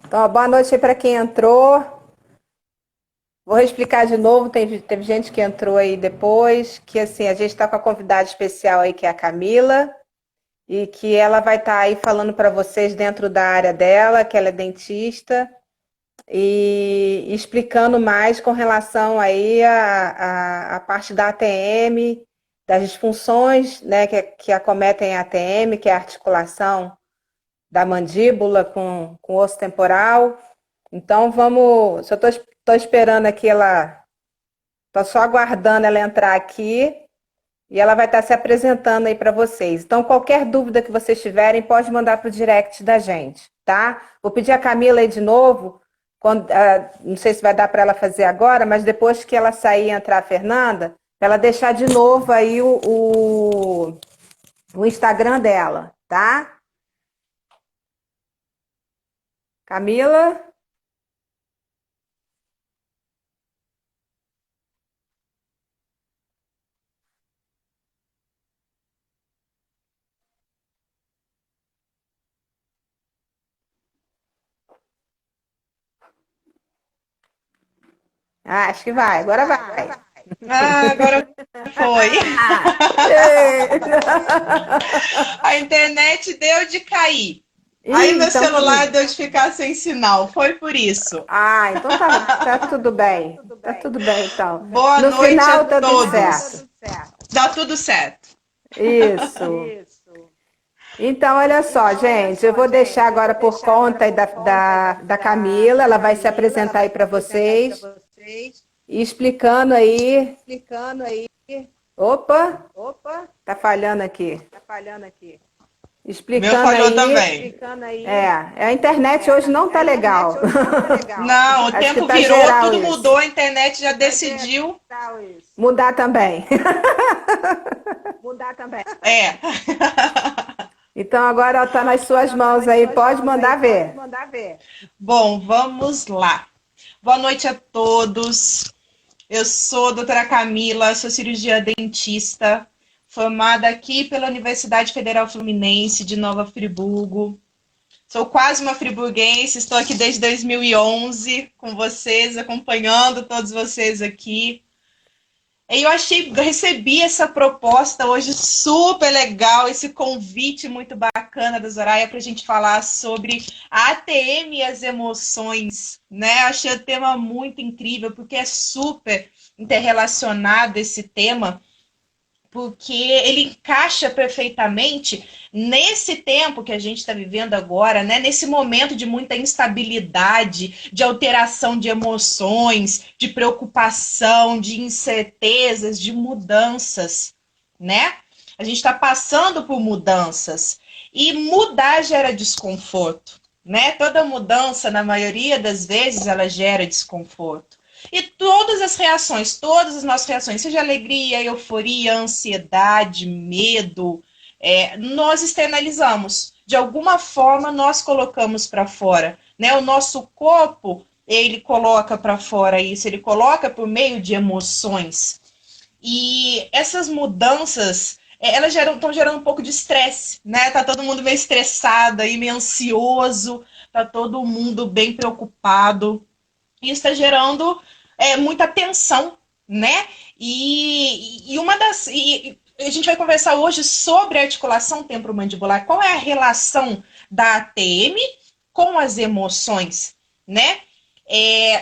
Então, ó, boa noite aí para quem entrou. Vou explicar de novo, teve gente que entrou aí depois, que assim, a gente está com a convidada especial aí, que é a Camila, e que ela vai estar aí falando para vocês dentro da área dela, que ela é dentista, e explicando mais com relação aí à parte da ATM, das disfunções, né, que acometem a ATM, que é a articulação da mandíbula com o osso temporal. Então vamos. Só estou esperando aqui ela. Estou só aguardando ela entrar aqui e ela vai estar se apresentando aí para vocês. Então, qualquer dúvida que vocês tiverem, pode mandar para o direct da gente, tá? Vou pedir a Camila aí de novo. Não sei se vai dar para ela fazer agora, mas depois que ela sair e entrar a Fernanda, pra ela deixar de novo aí o Instagram dela, tá? Camila? Ah, acho que vai, agora vai. Ah, agora foi. A internet deu de cair. Aí Ih, meu então celular vamos. deu de ficar sem sinal. Foi por isso. Ah, então tá tudo bem. Tá tudo bem, então. Boa No noite a final tá tudo certo. todos. Dá tudo certo. Isso. Então, olha só, gente, eu vou deixar agora por conta aí da Camila, ela vai se apresentar aí para vocês, e explicando aí. Opa, tá falhando aqui. Meu Explicando falhou aí. também. A internet hoje não tá legal. Não, o Acho que tempo tá virou, geral tudo isso. mudou, a internet já decidiu. Mudar também. É. Então agora está nas suas mãos aí, pode mandar ver. Bom, vamos lá. Boa noite a todos. Eu sou a doutora Camila, sou cirurgiã dentista, formada aqui pela Universidade Federal Fluminense de Nova Friburgo. Sou quase uma friburguense, estou aqui desde 2011 com vocês, acompanhando todos vocês aqui. E recebi essa proposta hoje super legal, esse convite muito bacana da Zoraia para a gente falar sobre a ATM e as emoções, né? Achei o tema muito incrível, porque é super interrelacionado esse tema, porque ele encaixa perfeitamente nesse tempo que a gente está vivendo agora, né? Nesse momento de muita instabilidade, de alteração de emoções, de preocupação, de incertezas, de mudanças, né? A gente está passando por mudanças e mudar gera desconforto, né? Toda mudança, na maioria das vezes, ela gera desconforto. E todas as nossas reações, seja alegria, euforia, ansiedade, medo, nós externalizamos. De alguma forma, nós colocamos para fora. Né? O nosso corpo, ele coloca para fora isso, ele coloca por meio de emoções. E essas mudanças, elas estão gerando um pouco de estresse, né? Tá todo mundo meio estressado aí, meio ansioso, tá todo mundo bem preocupado. Isso está gerando muita tensão, né? E uma das. E a gente vai conversar hoje sobre a articulação temporomandibular. Qual é a relação da ATM com as emoções, né?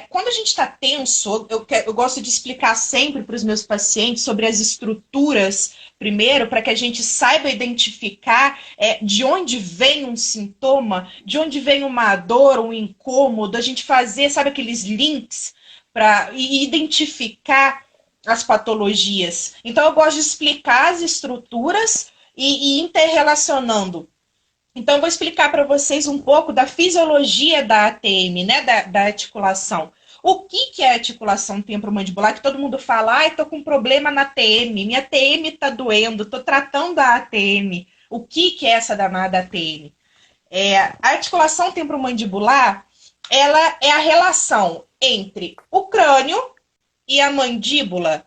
Quando a gente está tenso, eu gosto de explicar sempre para os meus pacientes sobre as estruturas, primeiro, para que a gente saiba identificar de onde vem um sintoma, de onde vem uma dor, um incômodo, a gente fazer, sabe, aqueles links para identificar as patologias. Então, eu gosto de explicar as estruturas e interrelacionando. Então, eu vou explicar para vocês um pouco da fisiologia da ATM, né, da articulação. O que é articulação temporomandibular? Que todo mundo fala, ah, estou com problema na ATM, minha ATM está doendo, estou tratando a ATM. O que é essa danada ATM? A articulação temporomandibular, ela é a relação entre o crânio e a mandíbula,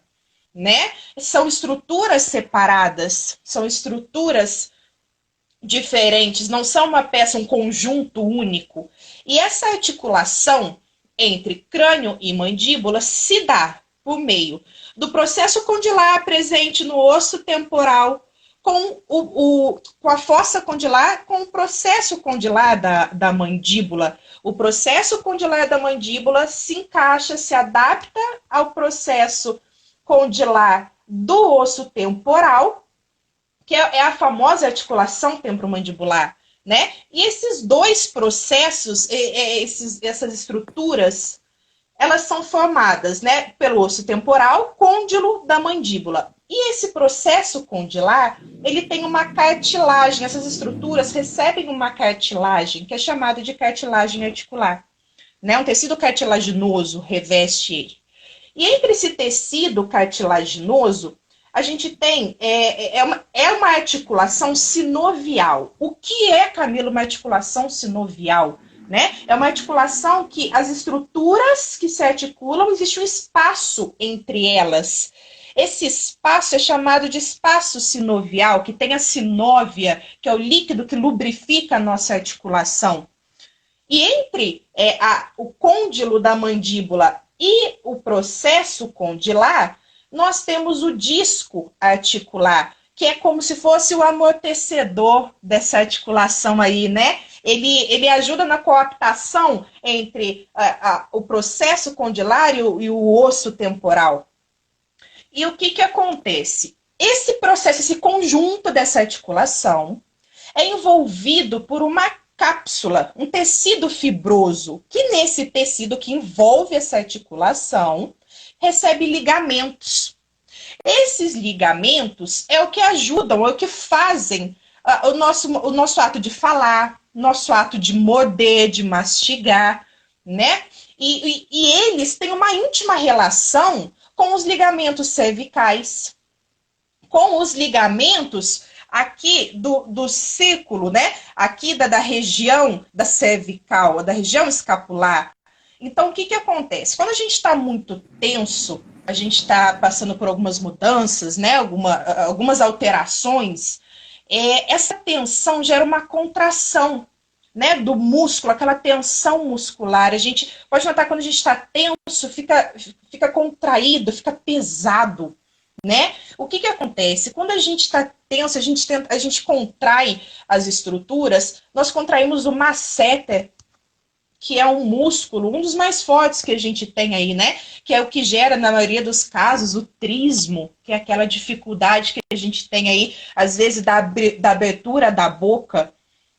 né? São estruturas separadas, são estruturas diferentes, não são uma peça, um conjunto único. E essa articulação entre crânio e mandíbula se dá por meio do processo condilar presente no osso temporal, com a fossa condilar, com o processo condilar da mandíbula. O processo condilar da mandíbula se encaixa, se adapta ao processo condilar do osso temporal, que é a famosa articulação temporomandibular, né? E esses dois processos, essas estruturas, elas são formadas, né, pelo osso temporal, côndilo da mandíbula. E esse processo condilar, ele tem uma cartilagem, essas estruturas recebem uma cartilagem, que é chamada de cartilagem articular, né? Um tecido cartilaginoso reveste ele. E entre esse tecido cartilaginoso, a gente tem uma articulação sinovial. O que é, Camila, uma articulação sinovial? Né? É uma articulação que as estruturas que se articulam, existe um espaço entre elas. Esse espaço é chamado de espaço sinovial, que tem a sinóvia, que é o líquido que lubrifica a nossa articulação. E entre o côndilo da mandíbula e o processo condilar, nós temos o disco articular, que é como se fosse o amortecedor dessa articulação aí, né? Ele ajuda na coaptação entre o processo condilar e o osso temporal. E o que acontece? Esse processo, esse conjunto dessa articulação é envolvido por uma cápsula, um tecido fibroso, que nesse tecido que envolve essa articulação, recebe ligamentos. Esses ligamentos é o que ajudam, é o que fazem o nosso ato de falar, nosso ato de morder, de mastigar, né? E eles têm uma íntima relação com os ligamentos cervicais, com os ligamentos aqui do círculo, né? Aqui da região da cervical, da região escapular. Então, o que acontece? Quando a gente está muito tenso, a gente está passando por algumas mudanças, né? Algumas alterações, essa tensão gera uma contração, né, do músculo, aquela tensão muscular. A gente pode notar quando a gente está tenso, fica contraído, fica pesado, né? O que acontece? Quando a gente está tenso, a gente contrai as estruturas, nós contraímos o masseter, que é um músculo, um dos mais fortes que a gente tem aí, né? Que é o que gera, na maioria dos casos, o trismo, que é aquela dificuldade que a gente tem aí, às vezes, da abertura da boca,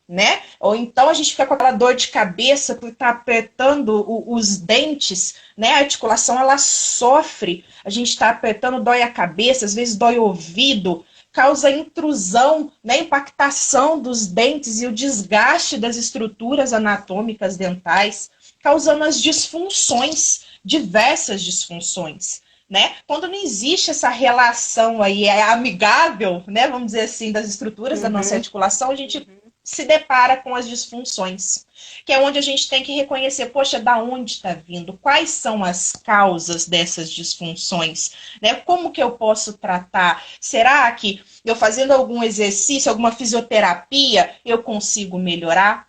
né? Ou então a gente fica com aquela dor de cabeça por estar apertando os dentes, né? A articulação, ela sofre, a gente está apertando, dói a cabeça, às vezes dói o ouvido, causa intrusão, né? Impactação dos dentes e o desgaste das estruturas anatômicas dentais, causando as disfunções, diversas disfunções, né? Quando não existe essa relação aí, amigável, né? Vamos dizer assim, das estruturas da nossa articulação, a gente se depara com as disfunções, que é onde a gente tem que reconhecer, poxa, da onde está vindo? Quais são as causas dessas disfunções? Né? Como que eu posso tratar? Será que eu fazendo algum exercício, alguma fisioterapia, eu consigo melhorar?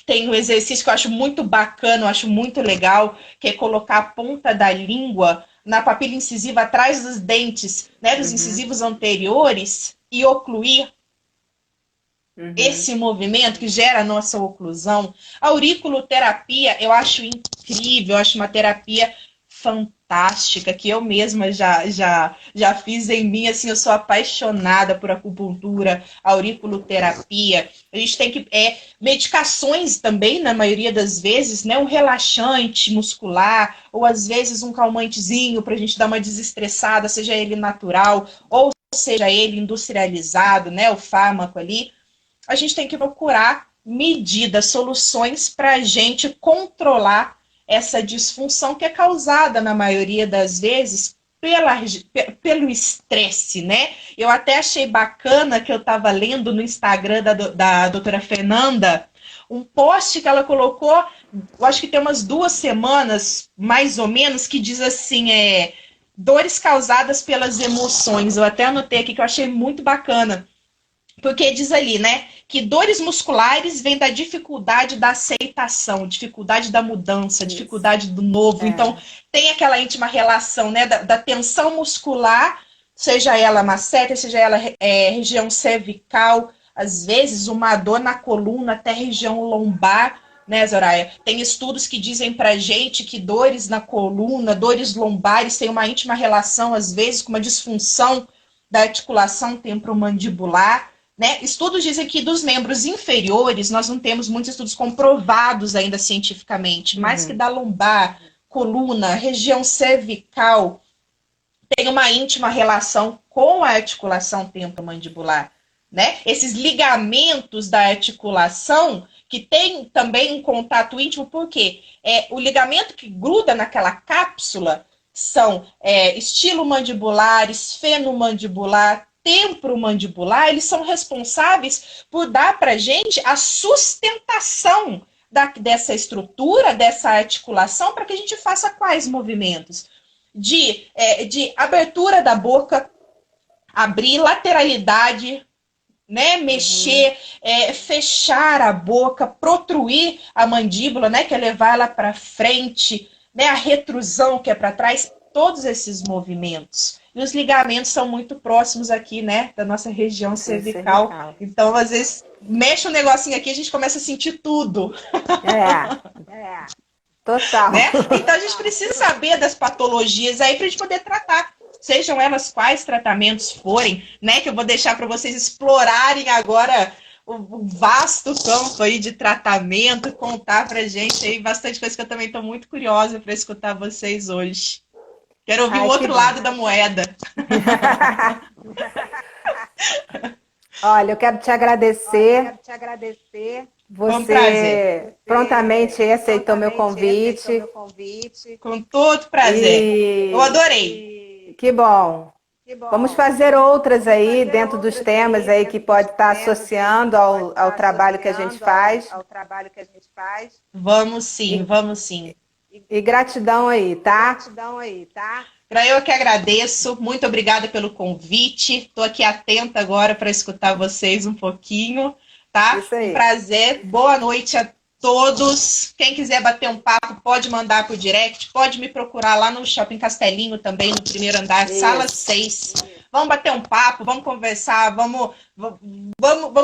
Tem um exercício que eu acho muito bacana, eu acho muito legal, que é colocar a ponta da língua na papila incisiva atrás dos dentes, né, dos incisivos anteriores e ocluir esse movimento que gera a nossa oclusão. A auriculoterapia eu acho incrível, eu acho uma terapia fantástica, que eu mesma já fiz em mim, assim, eu sou apaixonada por acupuntura, auriculoterapia. A gente tem que, medicações também, na maioria das vezes, né, um relaxante muscular, ou às vezes um calmantezinho para a gente dar uma desestressada, seja ele natural, ou seja ele industrializado, né, o fármaco ali. A gente tem que procurar medidas, soluções para a gente controlar essa disfunção que é causada, na maioria das vezes, pelo estresse, né? Eu até achei bacana que eu estava lendo no Instagram da doutora Fernanda, um post que ela colocou, eu acho que tem umas 2 semanas, mais ou menos, que diz assim, dores causadas pelas emoções. Eu até anotei aqui que eu achei muito bacana. Porque diz ali, né, que dores musculares vêm da dificuldade da aceitação, dificuldade da mudança, dificuldade do novo. Então, tem aquela íntima relação, né, da tensão muscular, seja ela masséter, seja ela região cervical, às vezes uma dor na coluna até região lombar, né, Zoraia? Tem estudos que dizem pra gente que dores na coluna, dores lombares têm uma íntima relação, às vezes, com uma disfunção da articulação temporomandibular. Né? Estudos dizem que dos membros inferiores, nós não temos muitos estudos comprovados ainda cientificamente, mas que da lombar, coluna, região cervical, tem uma íntima relação com a articulação temporomandibular. Né? Esses ligamentos da articulação, que tem também um contato íntimo, porque o ligamento que gruda naquela cápsula são estilomandibular, esfenomandibular, temporomandibular, eles são responsáveis por dar para a gente a sustentação dessa estrutura, dessa articulação, para que a gente faça quais movimentos? De abertura da boca, abrir, lateralidade, né, mexer, fechar a boca, protruir a mandíbula, né, que é levar ela para frente, né, a retrusão, que é para trás, todos esses movimentos. E os ligamentos são muito próximos aqui, né, da nossa região cervical. Então, às vezes, mexe um negocinho aqui, a gente começa a sentir tudo. Total. Né? Então, a gente precisa saber das patologias aí para a gente poder tratar. Sejam elas quais tratamentos forem, né? Que eu vou deixar para vocês explorarem agora o vasto campo aí de tratamento, contar pra gente aí bastante coisa que eu também estou muito curiosa para escutar vocês hoje. Quero ouvir o outro lado da moeda. Olha, eu quero te agradecer. Você prontamente aceitou meu convite. Com todo prazer. Eu adorei. Que bom. Vamos fazer outras aí dentro dos temas aí que pode estar associando ao trabalho que a gente faz. Vamos sim, vamos sim. E gratidão aí, tá? Eu que agradeço, muito obrigada pelo convite. Estou aqui atenta agora para escutar vocês um pouquinho, tá? Isso aí. Um prazer, boa noite a todos. Quem quiser bater um papo, pode mandar por direct, pode me procurar lá no Shopping Castelinho também, no primeiro andar, sala 6. Vamos bater um papo, vamos conversar, vamos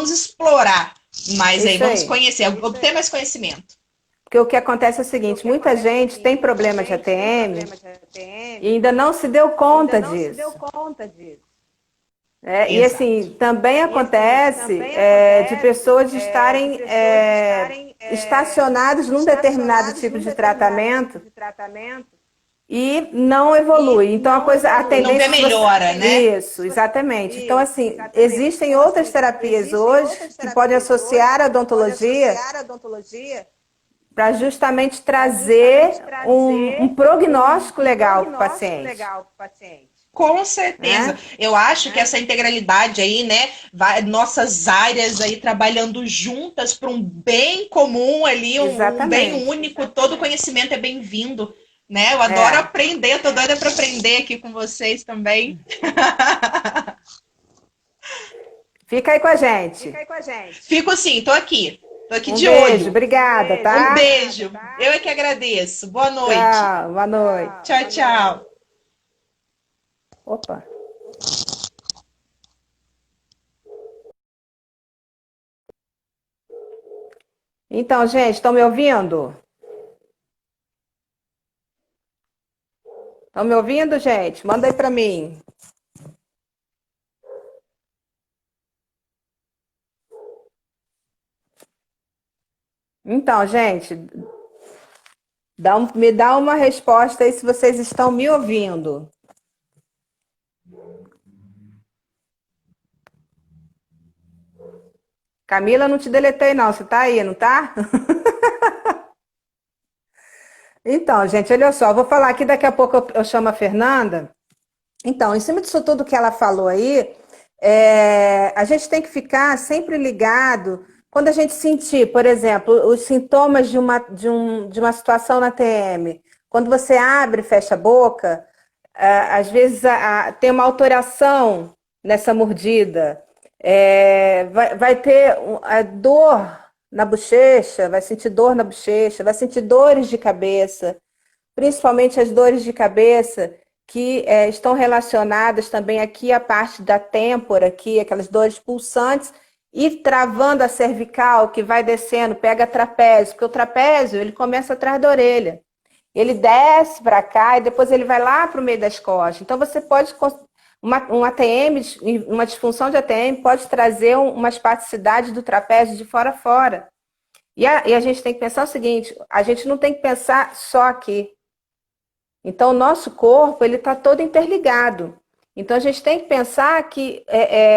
explorar mais aí, vamos conhecer, obter mais conhecimento. Porque o que acontece é o seguinte, muita gente tem problema de ATM e ainda não se deu conta disso. E assim, também acontece de pessoas estarem estacionadas num determinado tipo de tratamento e não evolui. Então a tendência não melhora, né? Isso, exatamente. Então assim, existem outras terapias hoje que podem associar a odontologia para justamente trazer um prognóstico legal para o paciente. Com certeza. Eu acho que essa integralidade aí, né, nossas áreas aí trabalhando juntas para um bem comum ali, um bem único, todo conhecimento é bem-vindo, né? Eu adoro aprender, tô doida para aprender aqui com vocês também. Fica aí com a gente. Fico sim, tô aqui. Tô aqui de beijo, olho. Obrigada, tá? Um beijo. Eu é que agradeço. Boa noite. Tchau, boa noite. Tchau, tchau. Opa. Então, gente, estão me ouvindo? Estão me ouvindo, gente? Manda aí para mim. Então, gente, me dá uma resposta aí se vocês estão me ouvindo. Camila, não te deletei não, você tá aí, não tá? Então, gente, olha só, vou falar aqui, daqui a pouco eu chamo a Fernanda. Então, em cima disso tudo que ela falou aí, a gente tem que ficar sempre ligado quando a gente sentir, por exemplo, os sintomas de uma situação na TM. Quando você abre e fecha a boca, às vezes tem uma alteração nessa mordida. Vai ter a dor na bochecha, vai sentir dor na bochecha, vai sentir dores de cabeça, principalmente as dores de cabeça que estão relacionadas também aqui à parte da têmpora, aqui, aquelas dores pulsantes, e travando a cervical, que vai descendo, pega trapézio, porque o trapézio ele começa atrás da orelha. Ele desce para cá e depois ele vai lá para o meio das costas. Então você pode um ATM, uma disfunção de ATM pode trazer uma espasticidade do trapézio de fora a fora. E a gente tem que pensar o seguinte, a gente não tem que pensar só aqui. Então o nosso corpo ele está todo interligado. Então a gente tem que pensar que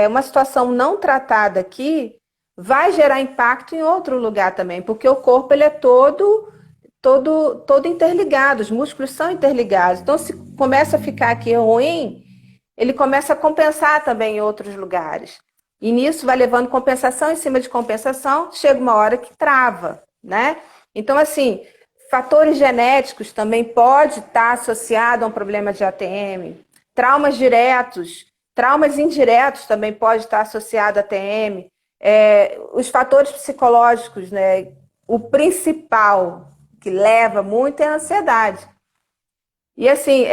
uma situação não tratada aqui vai gerar impacto em outro lugar também, porque o corpo ele é todo interligado, os músculos são interligados. Então, se começa a ficar aqui ruim, ele começa a compensar também em outros lugares. E nisso vai levando compensação em cima de compensação, chega uma hora que trava, né? Então, assim, fatores genéticos também pode estar associado a um problema de ATM. Traumas diretos, traumas indiretos também pode estar associado a ATM. Os fatores psicológicos, né? O principal que leva muito é a ansiedade. E assim,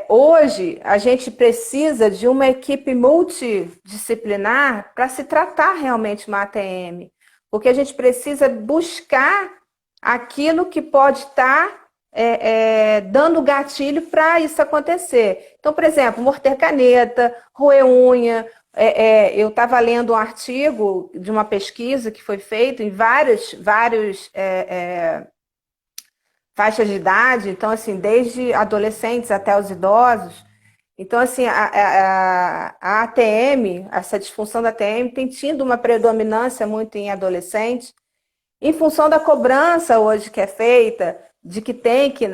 hoje a gente precisa de uma equipe multidisciplinar para se tratar realmente uma ATM, porque a gente precisa buscar aquilo que pode estar dando gatilho para isso acontecer. Então, por exemplo, morder caneta, roer unha. Eu estava lendo um artigo de uma pesquisa que foi feita em vários faixas de idade, então, assim, desde adolescentes até os idosos. Então, assim, a ATM, essa disfunção da ATM, tem tido uma predominância muito em adolescentes, em função da cobrança hoje que é feita, de que tem que,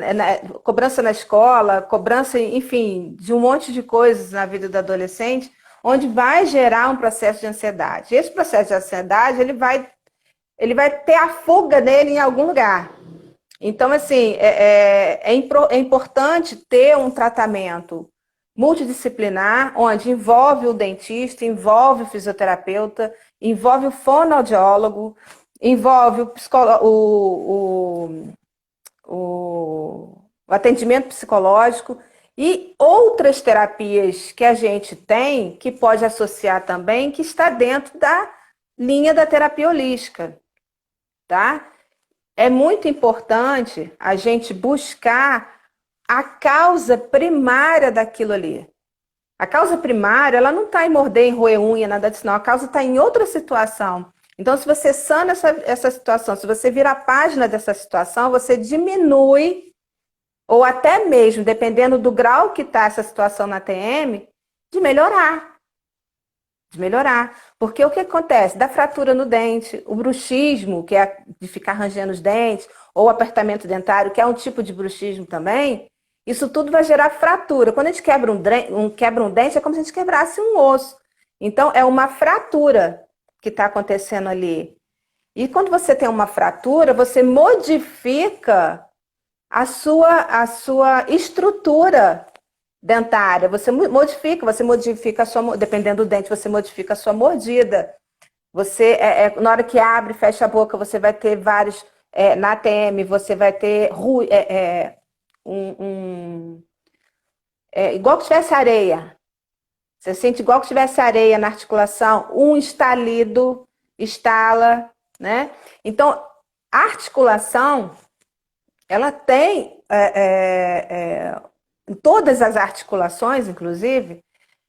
cobrança na escola, cobrança, enfim, de um monte de coisas na vida do adolescente, onde vai gerar um processo de ansiedade. Esse processo de ansiedade, ele vai ter a fuga dele em algum lugar. Então, assim, é importante ter um tratamento multidisciplinar, onde envolve o dentista, envolve o fisioterapeuta, envolve o fonoaudiólogo, envolve o atendimento psicológico e outras terapias que a gente tem, que pode associar também, que está dentro da linha da terapia holística, tá? É muito importante a gente buscar a causa primária daquilo ali. A causa primária, ela não está em morder, em roer unha, nada disso, não. A causa está em outra situação. Então, se você sana essa situação, se você vira a página dessa situação, você diminui, ou até mesmo, dependendo do grau que está essa situação na TM, de melhorar. Porque o que acontece? Da fratura no dente, o bruxismo, que é de ficar rangendo os dentes, ou o apertamento dentário, que é um tipo de bruxismo também, isso tudo vai gerar fratura. Quando a gente quebra um dente, é como se a gente quebrasse um osso. Então, é uma fratura que está acontecendo ali. E quando você tem uma fratura, você modifica a sua estrutura dentária, você modifica a sua, dependendo do dente, você modifica a sua mordida. Você, na hora que abre e fecha a boca, você vai ter vários, na ATM, você vai ter igual que tivesse areia. Você sente igual que tivesse areia na articulação, um estalido, estala, né? Então, a articulação, ela tem, em todas as articulações, inclusive,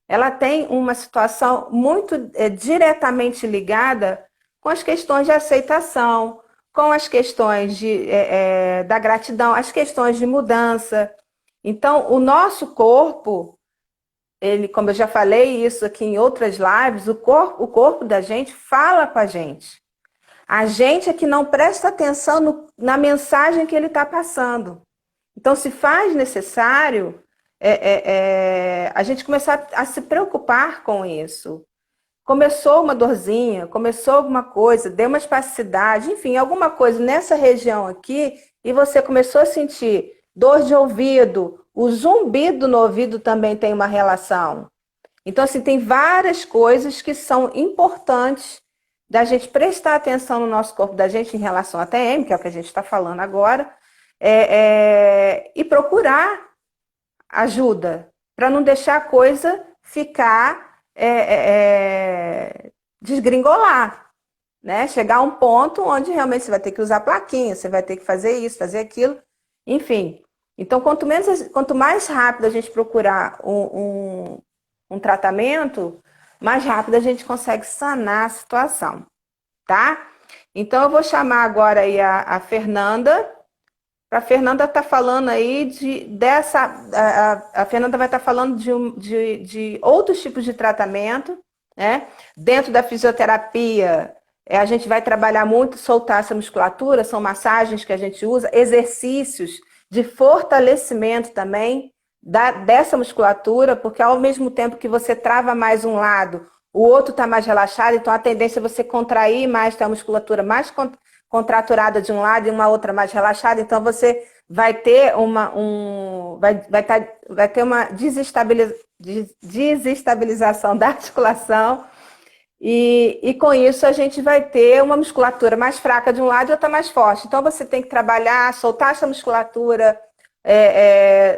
ela tem uma situação muito diretamente ligada com as questões de aceitação, com as questões da gratidão, as questões de mudança. Então, o nosso corpo, ele, como eu já falei isso aqui em outras lives, o corpo da gente fala com a gente. A gente é que não presta atenção na mensagem que ele está passando. Então, se faz necessário a gente começar a se preocupar com isso. Começou uma dorzinha, começou alguma coisa, deu uma espasticidade, enfim, alguma coisa nessa região aqui, e você começou a sentir dor de ouvido, o zumbido no ouvido também tem uma relação. Então, assim, tem várias coisas que são importantes da gente prestar atenção no nosso corpo da gente em relação à TM, que é o que a gente está falando agora, e procurar ajuda, para não deixar a coisa ficar desgringolar, né? Chegar a um ponto onde realmente você vai ter que usar plaquinha, você vai ter que fazer isso, fazer aquilo, enfim. Então, quanto mais rápido a gente procurar um tratamento, mais rápido a gente consegue sanar a situação, tá? Então, eu vou chamar agora aí a Fernanda. A Fernanda está falando aí a Fernanda vai estar falando de outros tipos de tratamento, né? Dentro da fisioterapia, a gente vai trabalhar muito soltar essa musculatura, são massagens que a gente usa, exercícios de fortalecimento também dessa musculatura, porque ao mesmo tempo que você trava mais um lado, o outro está mais relaxado, então a tendência é você contrair mais, ter a musculatura mais contraturada de um lado e uma outra mais relaxada, então você vai ter vai ter uma desestabilização da articulação e com isso a gente vai ter uma musculatura mais fraca de um lado e outra mais forte. Então você tem que trabalhar, soltar essa musculatura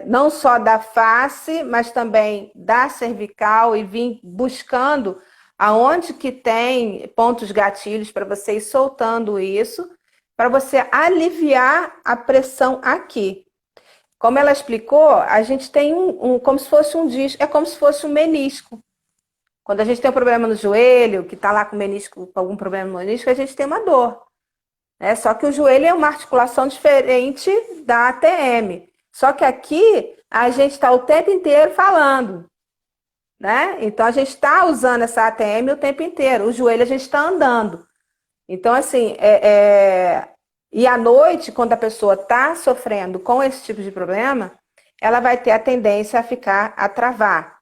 não só da face, mas também da cervical e vir buscando aonde que tem pontos gatilhos para você ir soltando isso, para você aliviar a pressão aqui. Como ela explicou, a gente tem como se fosse um disco, é como se fosse um menisco. Quando a gente tem um problema no joelho, que está lá com menisco, com algum problema no menisco, a gente tem uma dor. Só que o joelho é uma articulação diferente da ATM. Só que aqui a gente está o tempo inteiro falando. Né? Então a gente está usando essa ATM o tempo inteiro. O joelho a gente está andando. Então, assim, e à noite, quando a pessoa está sofrendo com esse tipo de problema, ela vai ter a tendência a travar.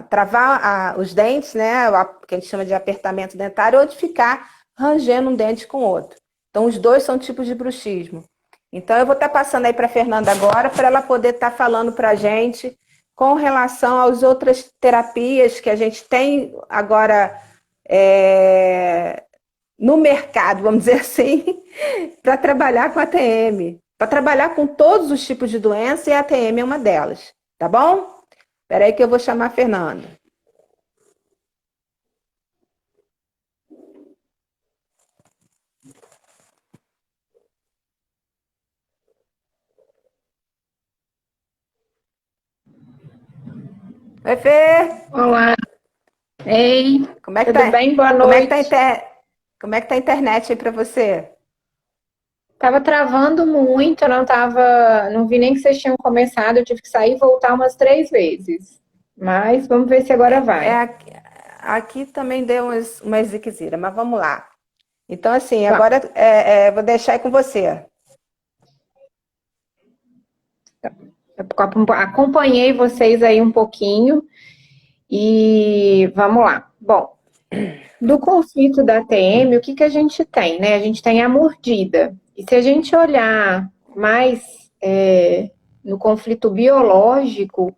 Travar os dentes, né? O que a gente chama de apertamento dentário, ou de ficar rangendo um dente com o outro. Então, os dois são tipos de bruxismo. Então, eu vou estar passando aí para a Fernanda agora, para ela poder estar falando para a gente com relação às outras terapias que a gente tem agora no mercado, vamos dizer assim, para trabalhar com a ATM, para trabalhar com todos os tipos de doença, e a ATM é uma delas, tá bom? Espera aí que eu vou chamar a Fernanda. Oi, Fê! Olá, ei, Como é que tudo tá, bem? Boa como é que noite. como é que tá a internet aí para você? Tava travando muito, não vi nem que vocês tinham começado, eu tive que sair e voltar umas 3 vezes. Mas vamos ver se agora vai. Aqui também deu uma ziquezira, mas vamos lá. Então, assim, Vamos. agora vou deixar aí com você. Eu acompanhei vocês aí um pouquinho e vamos lá. Bom, do conflito da TM, o que que a gente tem, né? A gente tem a mordida. E se a gente olhar mais no conflito biológico,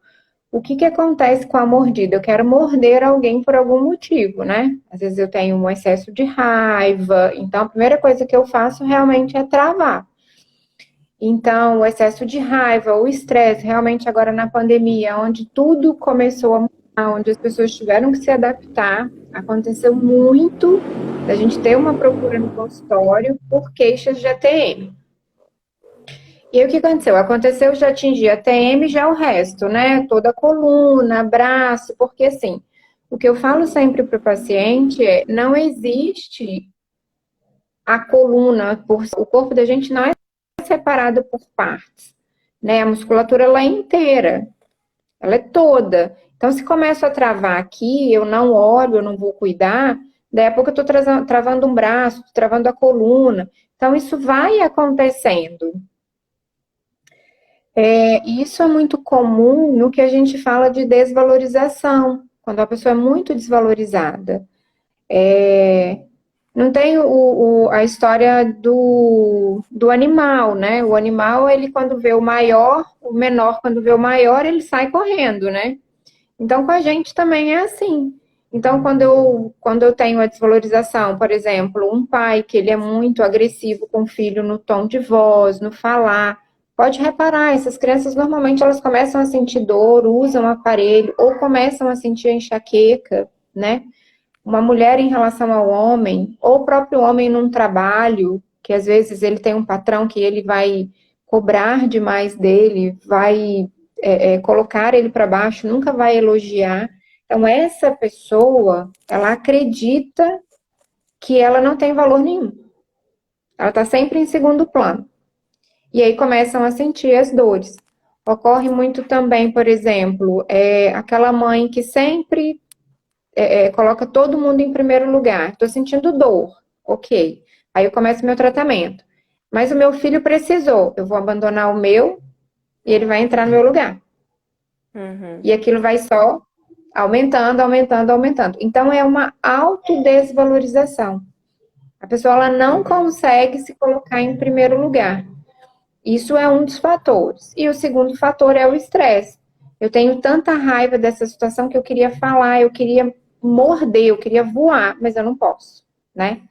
o que que acontece com a mordida? Eu quero morder alguém por algum motivo, né? Às vezes eu tenho um excesso de raiva, então a primeira coisa que eu faço realmente é travar. Então, o excesso de raiva, o estresse, realmente agora na pandemia, onde tudo começou a mudar, onde as pessoas tiveram que se adaptar, aconteceu muito da gente ter uma procura no consultório por queixas de ATM. E aí, o que aconteceu? Aconteceu de atingir a TM e já o resto, né? Toda a coluna, braço, porque assim, o que eu falo sempre para o paciente é, não existe a coluna, o corpo da gente não é separado por partes, né? A musculatura, ela é inteira, ela é toda. Então, se começo a travar aqui, eu não olho, eu não vou cuidar, daí a pouco eu estou travando um braço, travando a coluna. Então, isso vai acontecendo. Isso é muito comum no que a gente fala de desvalorização, quando a pessoa é muito desvalorizada. Não tem a história do animal, né? O animal, ele quando vê o maior, o menor quando vê o maior, ele sai correndo, né? Então, com a gente também é assim. Então, quando eu tenho a desvalorização, por exemplo, um pai que ele é muito agressivo com o filho no tom de voz, no falar, pode reparar, essas crianças normalmente elas começam a sentir dor, usam o aparelho, ou começam a sentir a enxaqueca, né? Uma mulher em relação ao homem, ou o próprio homem num trabalho, que às vezes ele tem um patrão que ele vai cobrar demais dele, vai colocar ele para baixo, nunca vai elogiar. Então, essa pessoa, ela acredita que ela não tem valor nenhum. Ela está sempre em segundo plano. E aí começam a sentir as dores. Ocorre muito também, por exemplo, aquela mãe que sempre coloca todo mundo em primeiro lugar. Estou sentindo dor, ok. Aí eu começo meu tratamento. Mas o meu filho precisou. Eu vou abandonar o meu e ele vai entrar no meu lugar. Uhum. E aquilo vai só aumentando, aumentando, aumentando. Então é uma autodesvalorização. A pessoa ela não consegue se colocar em primeiro lugar. Isso é um dos fatores. E o segundo fator é o estresse. Eu tenho tanta raiva dessa situação que eu queria falar, eu queria morder, eu queria voar, mas eu não posso, né?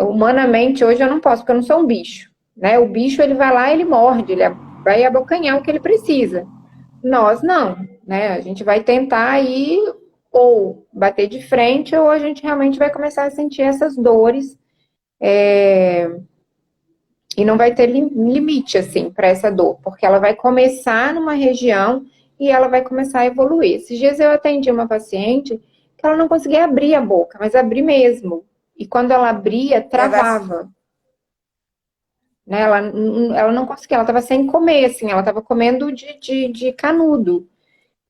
Humanamente, hoje eu não posso, porque eu não sou um bicho, né? O bicho, ele vai lá, ele morde, ele vai abocanhar o que ele precisa. Nós não, né? A gente vai tentar ir ou bater de frente, ou a gente realmente vai começar a sentir essas dores, e não vai ter limite, assim, para essa dor, porque ela vai começar numa região e ela vai começar a evoluir. Esses dias eu atendi uma paciente que ela não conseguia abrir a boca, mas abrir mesmo. E quando ela abria, travava. Né? Ela não conseguia, ela estava sem comer, assim, ela estava comendo de canudo.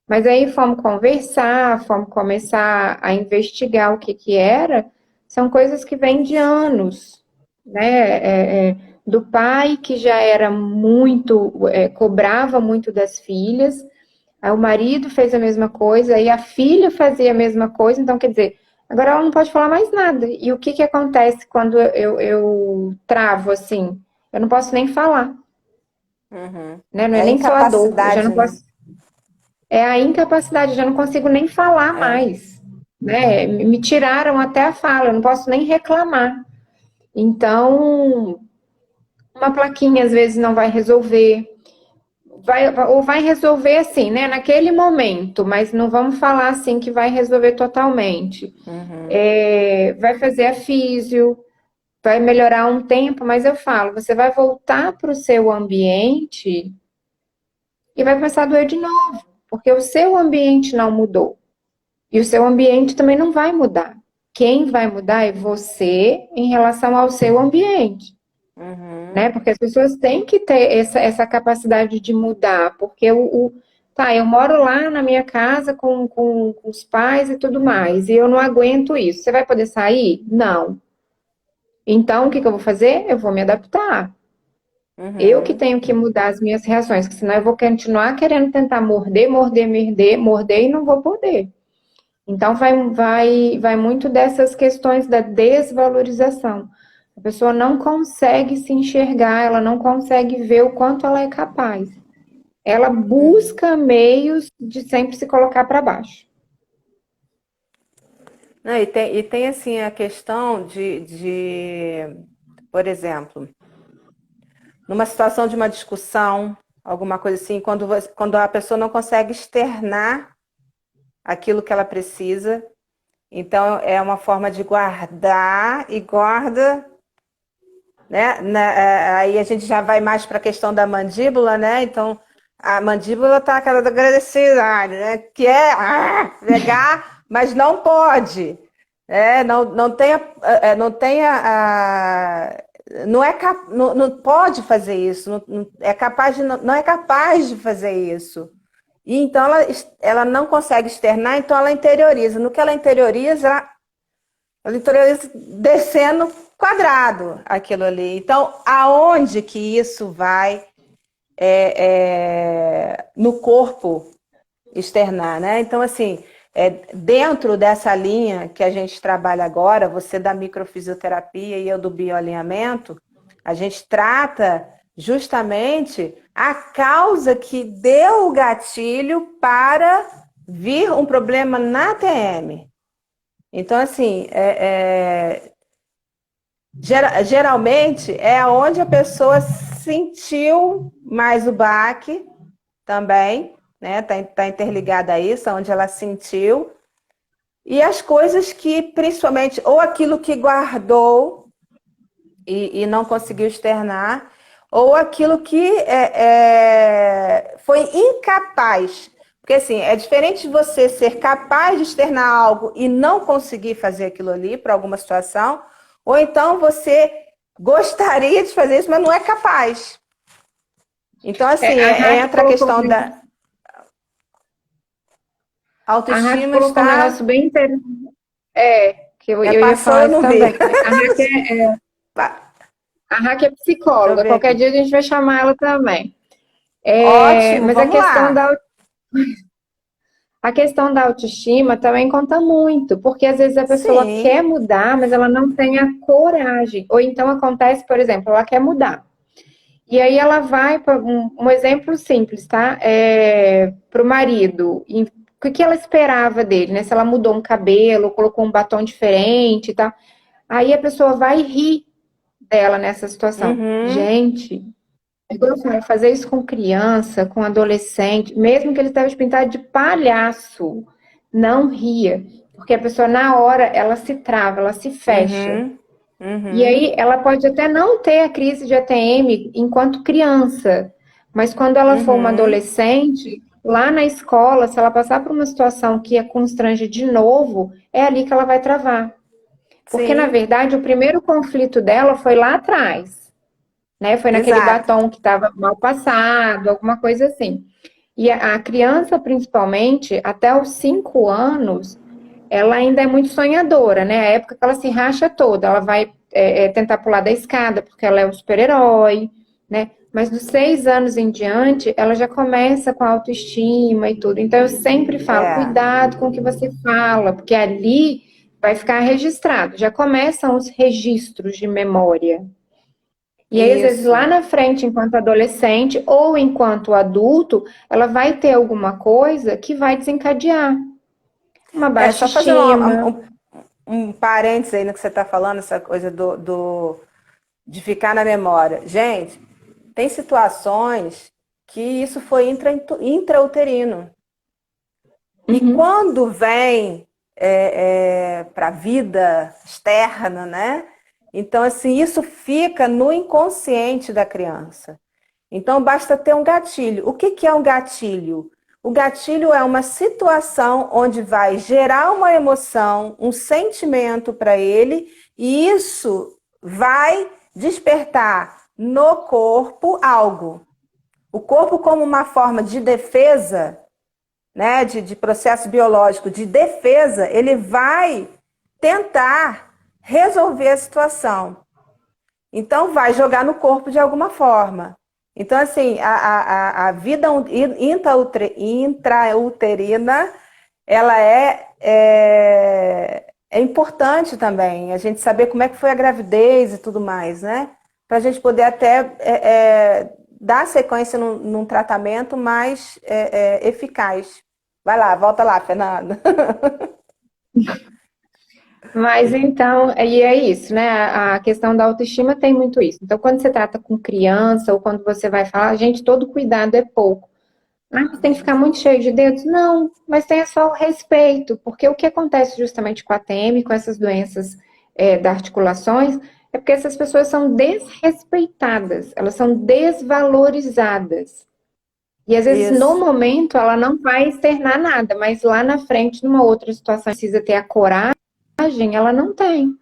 Mas aí fomos conversar, fomos começar a investigar o que que era. São coisas que vêm de anos, né? Do pai que já era muito, cobrava muito das filhas, aí o marido fez a mesma coisa, aí a filha fazia a mesma coisa, então quer dizer, agora ela não pode falar mais nada. E o que que acontece quando eu travo assim? Eu não posso nem falar, Uhum. né? Não é É nem só a dor, eu já incapacidade, não né? posso. É a incapacidade, eu já não consigo nem falar É. mais, né? Me tiraram até a fala, eu não posso nem reclamar. Então, uma plaquinha às vezes não vai resolver, ou vai resolver assim, né? Naquele momento, mas não vamos falar assim que vai resolver totalmente. Uhum. Vai fazer a físio, vai melhorar um tempo, mas eu falo, você vai voltar para o seu ambiente e vai começar a doer de novo, porque o seu ambiente não mudou. E o seu ambiente também não vai mudar. Quem vai mudar é você em relação ao seu ambiente, Uhum. né? Porque as pessoas têm que ter essa capacidade de mudar, porque tá, eu moro lá na minha casa com os pais e tudo mais, e eu não aguento isso. Você vai poder sair? Não. Então, o que que eu vou fazer? Eu vou me adaptar. Eu que Uhum. tenho que mudar as minhas reações, porque senão eu vou continuar querendo tentar morder, morder, morder, morder e não vou poder. Então, vai muito dessas questões da desvalorização. A pessoa não consegue se enxergar, ela não consegue ver o quanto ela é capaz. Ela Uhum. busca meios de sempre se colocar para baixo. Não, e tem assim a questão por exemplo, numa situação de uma discussão, alguma coisa assim, quando a pessoa não consegue externar aquilo que ela precisa, então é uma forma de guardar e guarda, né? Aí a gente já vai mais para a questão da mandíbula, né? Então a mandíbula está aquela agressividade, né? Que é pegar, mas não pode. Não tem não tem não é não pode fazer isso, não é capaz de não é capaz de fazer isso. E então ela não consegue externar, então ela interioriza. No que ela interioriza descendo quadrado aquilo ali. Então, aonde que isso vai no corpo externar, né? Então, assim, dentro dessa linha que a gente trabalha agora, você da microfisioterapia e eu do bioalinhamento, a gente trata justamente a causa que deu o gatilho para vir um problema na TM. Então, assim, geralmente é onde a pessoa sentiu mais o baque também, né? Tá interligada a isso, onde ela sentiu. E as coisas que, principalmente, ou aquilo que guardou e não conseguiu externar, ou aquilo que foi incapaz. Porque, assim, é diferente de você ser capaz de externar algo e não conseguir fazer aquilo ali para alguma situação, ou então você gostaria de fazer isso, mas não é capaz. Então, assim, entra a questão da A Raquel autoestima colocou um está... negócio bem interessante. Que eu ia passou, falar eu isso não também. vi. A Raquel é Deixa eu psicóloga, ver qualquer aqui. dia a gente vai chamar ela também. Ótimo, Mas vamos lá. a questão da autoestima também conta muito, porque às vezes a pessoa quer Sim. mudar, mas ela não tem a coragem. Ou então acontece, por exemplo, ela quer mudar. E aí ela vai para um exemplo simples, tá? Para o marido. O que ela esperava dele, né? Se ela mudou um cabelo, colocou um batom diferente e tal. Aí a pessoa vai rir dela nessa situação. Uhum, Gente, é igual eu falo, fazer isso com criança, com adolescente, mesmo que ele esteja pintado de palhaço, não ria. Porque a pessoa, na hora, ela se trava, ela se fecha. uhum, E uhum, aí ela pode até não ter a crise de ATM enquanto criança, mas quando ela for uma uhum. adolescente, lá na escola, se ela passar por uma situação que a constrange de novo, é ali que ela vai travar. Porque, na Sim, verdade, o primeiro conflito dela foi lá atrás, né? Foi naquele exato. batom que estava mal passado, alguma coisa assim. E a criança, principalmente, até os 5 anos, ela ainda é muito sonhadora, né? A época que ela se racha toda, ela vai tentar pular da escada porque ela é um super-herói, né? Mas dos 6 anos em diante, ela já começa com a autoestima e tudo. Então eu sempre falo, É, cuidado com o que você fala, porque ali vai ficar registrado. Já começam os registros de memória. E aí, às vezes, lá isso. na frente, enquanto adolescente ou enquanto adulto, ela vai ter alguma coisa que vai desencadear uma baixa Só fazendo estima. um parênteses aí no que você está falando, essa coisa de ficar na memória. Gente, tem situações que isso foi intrauterino. E Uhum. quando vem para a vida externa, né? Então, assim, isso fica no inconsciente da criança. Então, basta ter um gatilho. O que é um gatilho? O gatilho é uma situação onde vai gerar uma emoção, um sentimento para ele, e isso vai despertar no corpo algo. O corpo, como uma forma de defesa, né, de processo biológico de defesa, ele vai tentar resolver a situação. Então, vai jogar no corpo de alguma forma. Então, assim, a vida intrauterina, ela é importante também, a gente saber como é que foi a gravidez e tudo mais, né? Para a gente poder até dar sequência num tratamento mais eficaz. Vai lá, volta lá, Fernanda. Mas então, e é isso, né? A questão da autoestima tem muito isso. Então, quando você trata com criança ou quando você vai falar, gente, todo cuidado é pouco. Ah, mas tem que ficar muito cheio de dedos? Não, mas tenha só o respeito, porque o que acontece justamente com a TM, com essas doenças das articulações, é porque essas pessoas são desrespeitadas, elas são desvalorizadas. E às vezes no Isso. momento ela não vai externar nada, mas lá na frente, numa outra situação, precisa ter a coragem, ela não tem.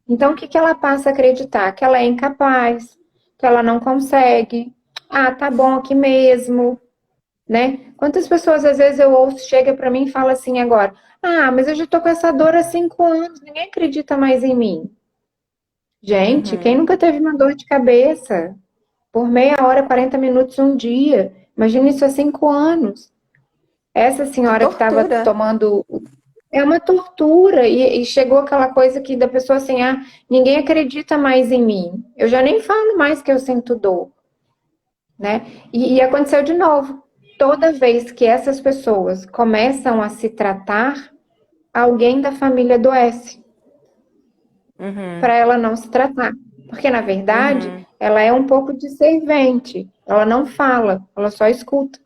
Então o que que ela passa a acreditar? Que ela é incapaz, que ela não consegue. Ah, tá bom aqui mesmo, né? Quantas pessoas às vezes eu ouço, chega para mim e fala assim agora: "Ah, mas eu já tô com essa dor há 5 anos, ninguém acredita mais em mim". Gente, quem Uhum. nunca teve uma dor de cabeça por meia hora, 40 minutos um dia? Imagina isso há 5 anos. Essa Uma senhora que estava tortura. tomando. É uma tortura. E chegou aquela coisa que da pessoa assim: ah, ninguém acredita mais em mim. Eu já nem falo mais que eu sinto dor, né? E aconteceu de novo. toda vez que essas pessoas começam a se tratar, alguém da família adoece, para ela não se tratar. Porque, na verdade, ela é um pouco de servente. Ela não fala, ela só escuta.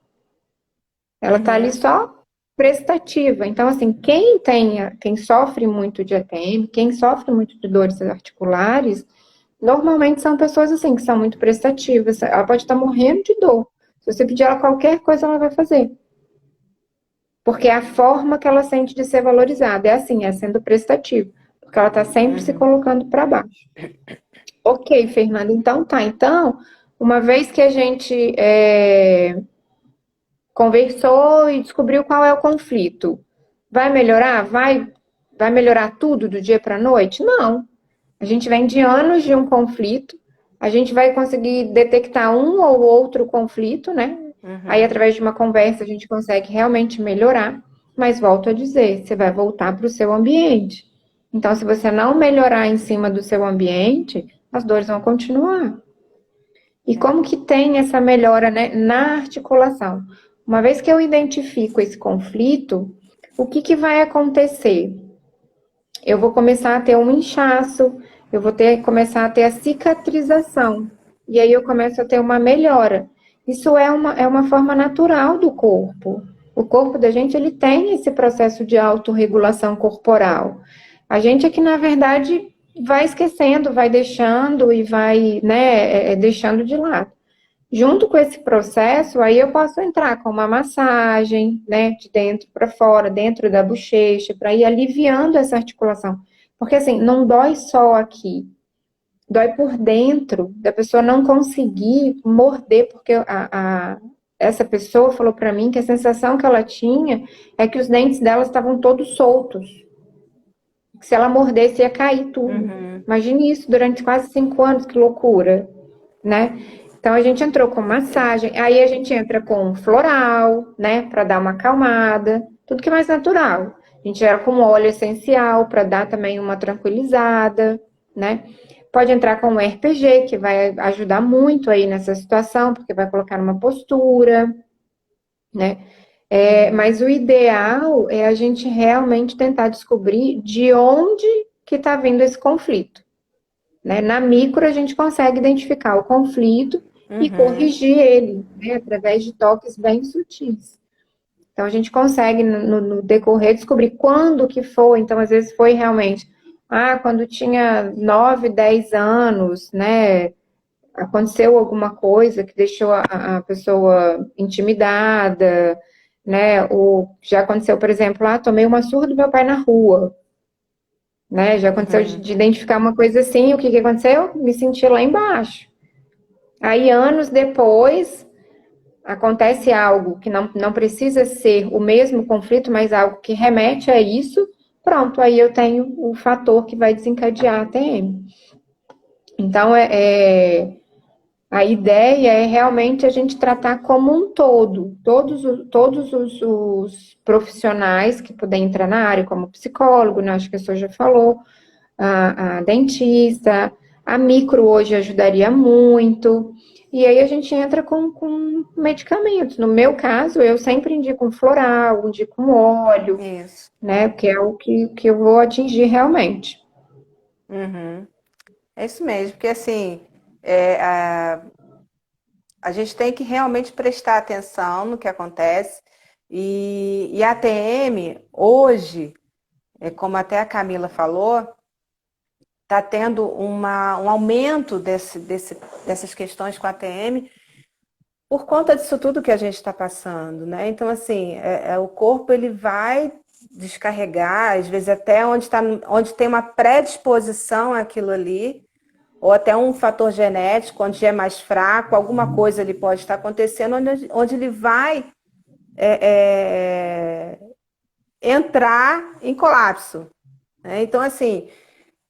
Ela está ali só prestativa. Então, assim, quem sofre muito de ATM, quem sofre muito de dores articulares, normalmente são pessoas assim, que são muito prestativas. Ela pode estar morrendo de dor. Se você pedir ela qualquer coisa, ela vai fazer. Porque é a forma que ela sente de ser valorizada. É assim, é sendo prestativa. Porque ela está sempre se colocando para baixo. Ok, Fernanda, então tá. Então, uma vez que a gente conversou e descobriu qual é o conflito, vai melhorar? Vai melhorar tudo do dia para a noite? Não. A gente vem de anos de um conflito, a gente vai conseguir detectar um ou outro conflito, né? Aí, através de uma conversa, a gente consegue realmente melhorar. Mas volto a dizer, você vai voltar para o seu ambiente. Então, se você não melhorar em cima do seu ambiente, as dores vão continuar. E como que tem essa melhora, né, na articulação? Uma vez que eu identifico esse conflito, o que vai acontecer? Eu vou começar a ter um inchaço, eu vou começar a ter a cicatrização. E aí eu começo a ter uma melhora. Isso é uma forma natural do corpo. O corpo da gente, ele tem esse processo de autorregulação corporal. A gente é que, na verdade, vai esquecendo, vai deixando e vai, né, deixando de lado. Junto com esse processo, aí eu posso entrar com uma massagem, né, de dentro para fora, dentro da bochecha, para ir aliviando essa articulação. Porque assim, não dói só aqui, dói por dentro, da pessoa não conseguir morder, porque essa pessoa falou para mim que a sensação que ela tinha é que os dentes dela estavam todos soltos. Que se ela mordesse ia cair tudo. Imagine isso durante quase 5 anos, que loucura, né? Então, a gente entrou com massagem, aí a gente entra com floral, né, para dar uma acalmada, tudo que é mais natural. A gente entra com óleo essencial para dar também uma tranquilizada, né? Pode entrar com um RPG, que vai ajudar muito aí nessa situação, porque vai colocar numa postura, né? Mas o ideal é a gente realmente tentar descobrir de onde que está vindo esse conflito, né? Na micro, a gente consegue identificar o conflito e corrigir ele, né, através de toques bem sutis. Então, a gente consegue, no decorrer, descobrir quando que foi. Então, às vezes foi realmente, quando tinha 9, 10 anos, né, aconteceu alguma coisa que deixou a pessoa intimidada, né, ou já aconteceu, por exemplo, tomei uma surra do meu pai na rua, né, já aconteceu de identificar uma coisa assim, o que que aconteceu? Me senti lá embaixo. Aí, anos depois, acontece algo que não precisa ser o mesmo conflito, mas algo que remete a isso, pronto, aí eu tenho o fator que vai desencadear a TM. Então, a ideia é realmente a gente tratar como um todo, todos os profissionais que puderem entrar na área, como psicólogo, né, acho que a senhora já falou, a dentista, a micro hoje ajudaria muito, e aí a gente entra com medicamentos. No meu caso, eu sempre indico um floral, indico um óleo, Isso. né, que é o que eu vou atingir realmente. É isso mesmo, porque assim, a gente tem que realmente prestar atenção no que acontece. E a ATM, hoje, como até a Camila falou, está tendo um aumento dessas questões com a ATM por conta disso tudo que a gente está passando, né? Então, assim, o corpo ele vai descarregar, às vezes até onde tem uma predisposição àquilo ali, ou até um fator genético, onde é mais fraco, alguma coisa ali pode estar acontecendo, onde ele vai entrar em colapso, né? Então, assim,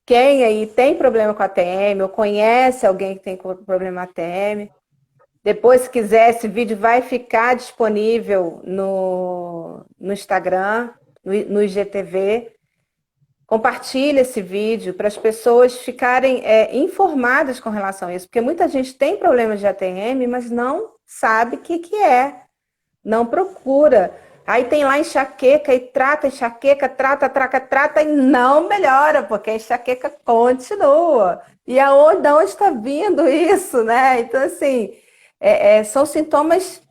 quem aí tem problema com a TM, ou conhece alguém que tem problema com a TM, depois, se quiser, esse vídeo vai ficar disponível no Instagram, no IGTV. Compartilhe esse vídeo para as pessoas ficarem informadas com relação a isso, porque muita gente tem problemas de ATM, mas não sabe o que é. não procura. Aí tem lá enxaqueca e trata, enxaqueca, trata e não melhora, porque a enxaqueca continua. E da onde está vindo isso, né? Então, assim, são sintomas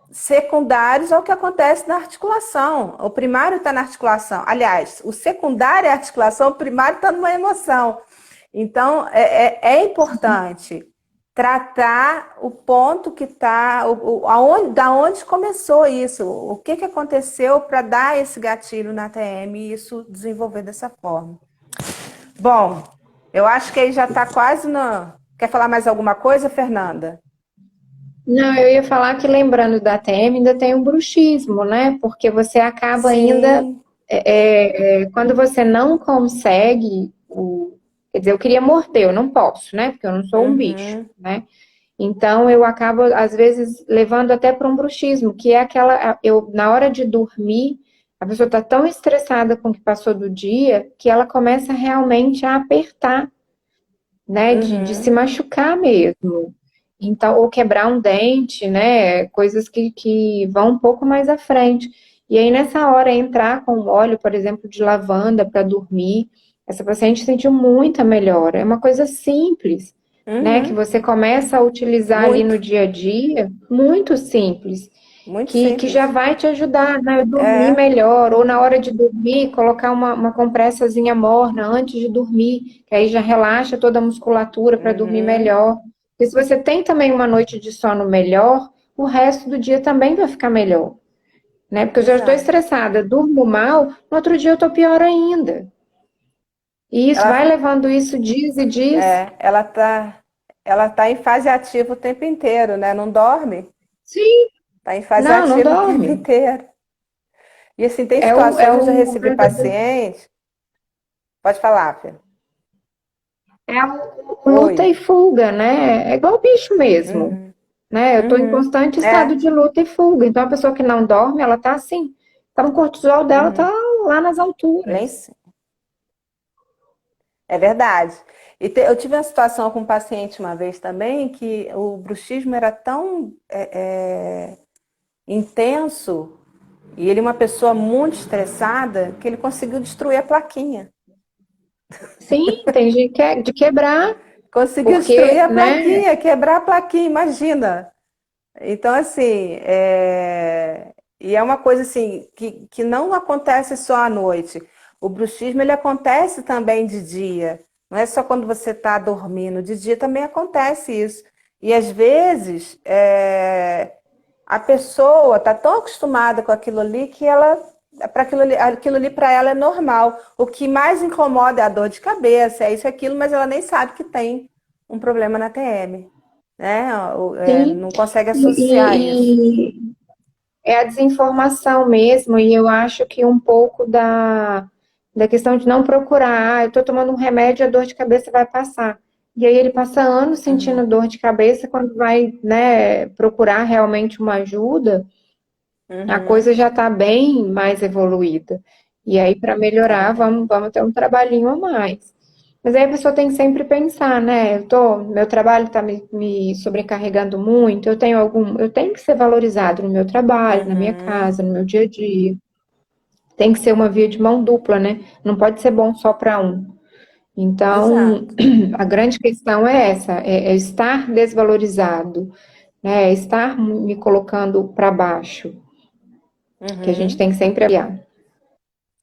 secundários ao que acontece na articulação. O primário está na articulação. Aliás, o secundário é a articulação, o primário está numa emoção. Então, é importante tratar o ponto que está, da onde começou isso, o que aconteceu para dar esse gatilho na TM e isso desenvolver dessa forma. Bom, eu acho que aí já está quase no... Quer falar mais alguma coisa, Fernanda? Não, eu ia falar que lembrando da TM ainda tem um bruxismo, né? Porque você acaba ainda, Sim. quando você não consegue, quer dizer, eu queria morder, eu não posso, né? Porque eu não sou um bicho, Uhum. né? Então eu acabo, às vezes, levando até para um bruxismo, que é na hora de dormir, a pessoa está tão estressada com o que passou do dia, que ela começa realmente a apertar, né? De se Uhum. machucar mesmo. Então, ou quebrar um dente, né? Coisas que vão um pouco mais à frente. E aí, nessa hora, entrar com óleo, por exemplo, de lavanda para dormir, essa paciente sentiu muita melhora. É uma coisa simples, né? Que Uhum. você começa a utilizar ali no Muito, dia a dia, muito simples, muito que já simples. vai te ajudar, né, a dormir É. melhor, ou na hora de dormir, colocar uma compressazinha morna antes de dormir, que aí já relaxa toda a musculatura para dormir Uhum. melhor. Porque se você tem também uma noite de sono melhor, o resto do dia também vai ficar melhor, né? Porque eu já estou Exato. estressada, durmo mal, no outro dia eu estou pior ainda. E isso vai Ela, levando isso dias e dias. ela tá em fase ativa o tempo inteiro, né? Não dorme. Sim, Tá em fase não, não ativa o tempo dorme. inteiro. E assim, tem É situações que eu já o recebi verdadeiro. pacientes. Pode falar, Fê. É o Oi. luta e fuga, né? É igual bicho mesmo, Uhum. né? Eu estou em Uhum. constante estado É. de luta e fuga. Então, a pessoa que não dorme, ela tá assim. Então, o cortisol dela tá Uhum. lá nas Lá em alturas. cima. É verdade. Eu tive uma situação com um paciente uma vez também que o bruxismo era tão intenso e ele é uma pessoa muito estressada que ele conseguiu destruir a plaquinha. Sim, tem gente que é de quebrar, Conseguiu destruir porque, a né? plaquinha, quebrar a plaquinha, imagina. Então, assim, e é uma coisa assim que não acontece só à noite. O bruxismo ele acontece também de dia. Não é só quando você está dormindo. De dia também acontece isso. E às vezes a pessoa está tão acostumada com aquilo ali que para aquilo ali para ela é normal. O que mais incomoda é a dor de cabeça, é isso e aquilo, mas ela nem sabe que tem um problema na TM, né? Sim, Não consegue associar isso. e é a desinformação mesmo, e eu acho que um pouco da questão de não procurar, eu estou tomando um remédio, a dor de cabeça vai passar. E aí ele passa anos Uhum, sentindo dor de cabeça, quando vai, né, procurar realmente uma ajuda, a uhum, coisa já está bem mais evoluída. E aí, para é melhorar, verdade. vamos ter um trabalhinho a mais. Mas aí a pessoa tem que sempre pensar, né? Meu trabalho está me sobrecarregando muito, eu tenho que ser valorizado no meu trabalho, na minha Uhum, casa, no meu dia a dia. Tem que ser uma via de mão dupla, né? Não pode ser bom só para um. Então, exato. a grande questão é essa, é estar desvalorizado, né? É estar me colocando para baixo, que a gente Uhum, tem que sempre olhar.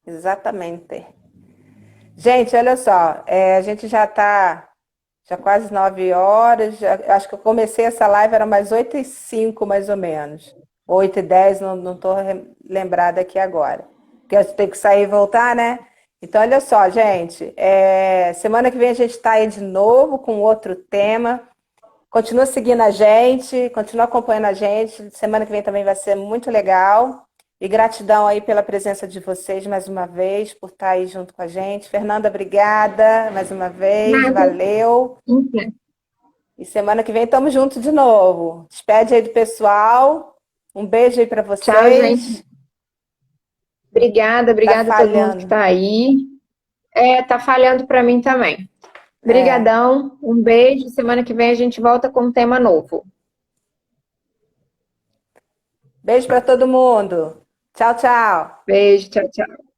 exatamente. Gente, olha só, a gente já quase 9 horas. Acho que eu comecei essa live, era mais 8h05, mais ou menos. 8h10, não estou lembrada aqui agora. Porque eu tenho que sair e voltar, né? Então, olha só, gente. Semana que vem a gente está aí de novo com outro tema. Continua seguindo a gente, continua acompanhando a gente. Semana que vem também vai ser muito legal. E gratidão aí pela presença de vocês mais uma vez, por estar aí junto com a gente. Fernanda, obrigada mais uma vez, Nada. valeu. Então, E semana que vem estamos juntos de novo. Despede aí do pessoal. Um beijo aí para tchau, gente. vocês. Tá Obrigada a todo mundo que falhando. está aí. Tá falhando para mim também. É. Brigadão, um beijo. Semana que vem a gente volta com um tema novo. Beijo para todo mundo. Tchau, tchau. Beijo, tchau, tchau.